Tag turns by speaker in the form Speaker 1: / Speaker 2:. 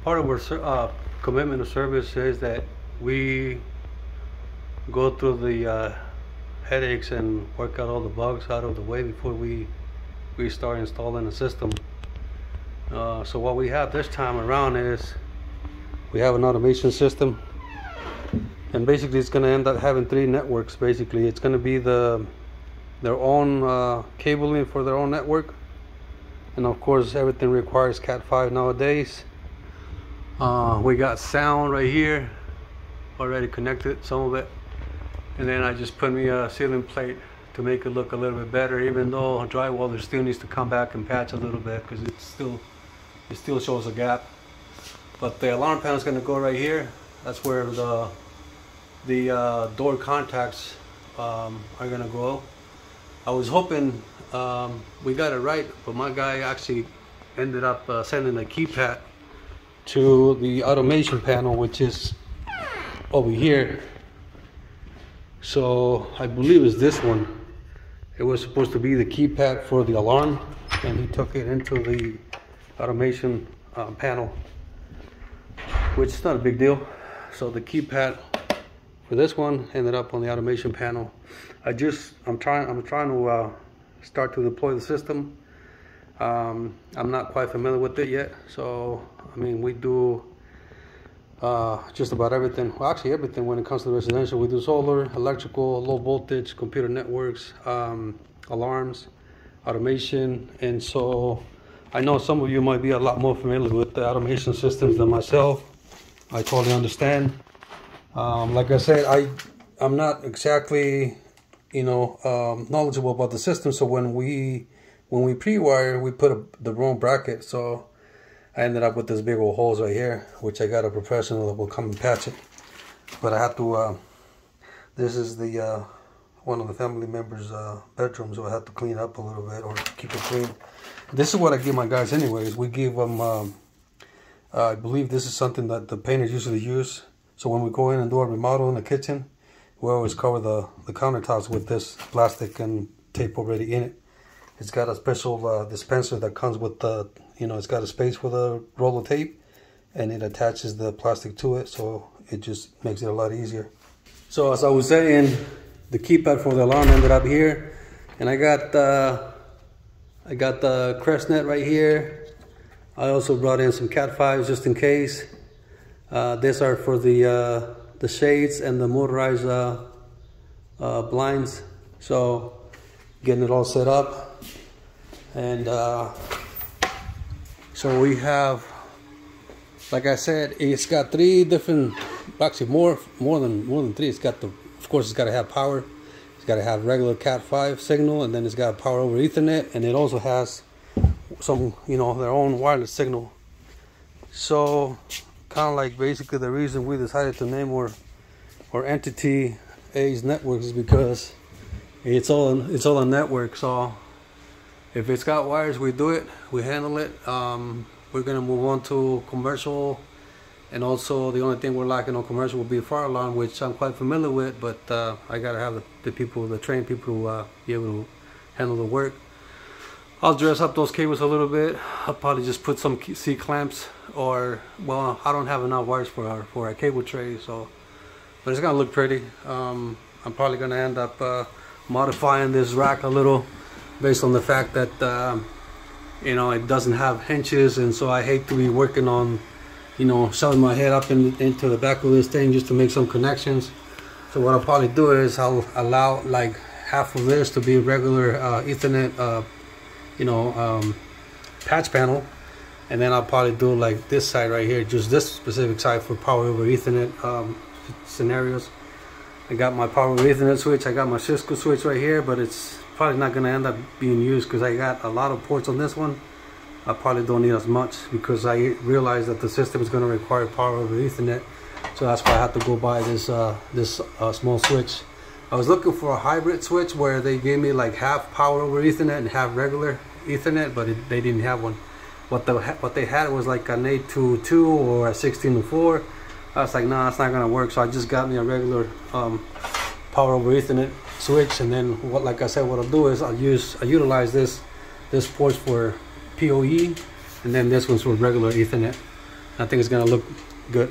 Speaker 1: Part of our commitment of service is that we go through the headaches and work out all the bugs out of the way before we start installing the system. So what we have this time around is we have an automation system, and basically it's going to end up having three networks. Basically it's going to be their own cabling for their own network, and of course everything requires Cat5 nowadays. We got sound right here already connected, some of it, and then I just put me a ceiling plate to make it look a little bit better, even though drywall there still needs to come back and patch a little bit because it still shows a gap. But the alarm panel is going to go right here. That's where the door contacts are going to go. I was hoping we got it right, but my guy actually ended up sending a keypad to the automation panel, which is over here. So I believe it's this one. It was supposed to be the keypad for the alarm, and he took it into the automation panel, which is not a big deal. So the keypad for this one ended up on the automation panel. I'm trying to start to deploy the system. I'm not quite familiar with it yet, so I mean, we do just about everything. Well, actually everything when it comes to residential. We do solar, electrical, low voltage, computer networks, alarms, automation. And so I know some of you might be a lot more familiar with the automation systems than myself. I totally understand. Like I said, I'm not exactly, knowledgeable about the system. So when we pre-wire, we put the wrong bracket. So I ended up with this big old holes right here, which I got a professional that will come and patch it. But I have to, this is the one of the family members' bedrooms, so I have to clean up a little bit or keep it clean. This is what I give my guys anyways. We give them, I believe this is something that the painters usually use. So when we go in and do a remodel in the kitchen, we always cover the countertops with this plastic and tape already in it. It's got a special dispenser that comes with the, it's got a space for the roll of tape, and it attaches the plastic to it, so it just makes it a lot easier. So as I was saying, the keypad for the alarm ended up here, and I got the CrestNet right here. I also brought in some Cat5s just in case. These are for the shades and the motorized blinds. So getting it all set up, and so we have, like I said, it's got three different, actually more than three. It's got of course it's got to have power. It's got to have regular Cat5 signal, and then it's got power over Ethernet, and it also has some, their own wireless signal. So kind of like basically the reason we decided to name our entity A's Networks is because it's all a network. So if it's got wires, we do it, we handle it. We're gonna move on to commercial, and also the only thing we're lacking on commercial will be a fire alarm, which I'm quite familiar with, but I gotta have the trained people to be able to handle the work. I'll dress up those cables a little bit. I'll probably just put some C clamps, or, well, I don't have enough wires for our cable tray, so, but it's gonna look pretty. I'm probably gonna end up modifying this rack a little based on the fact that it doesn't have hinges, and so I hate to be working on shoving my head up into the back of this thing just to make some connections. So what I'll probably do is I'll allow like half of this to be regular Ethernet patch panel, and then I'll probably do like this side right here, just this specific side for power over Ethernet scenarios. I got my power over Ethernet switch, I got my Cisco switch right here, but it's probably not going to end up being used because I got a lot of ports on this one. I probably don't need as much because I realized that the system is going to require power over Ethernet, so that's why I have to go buy this small switch. I was looking for a hybrid switch where they gave me like half power over Ethernet and half regular Ethernet, but they didn't have one. What they had was like an 8-to-2 or a 16-to-4. I was like, nah, that's not gonna work. So I just got me a regular power over Ethernet switch, and then like I said, what I'll do is I utilize this port for PoE, and then this one's for regular Ethernet. I think it's gonna look good.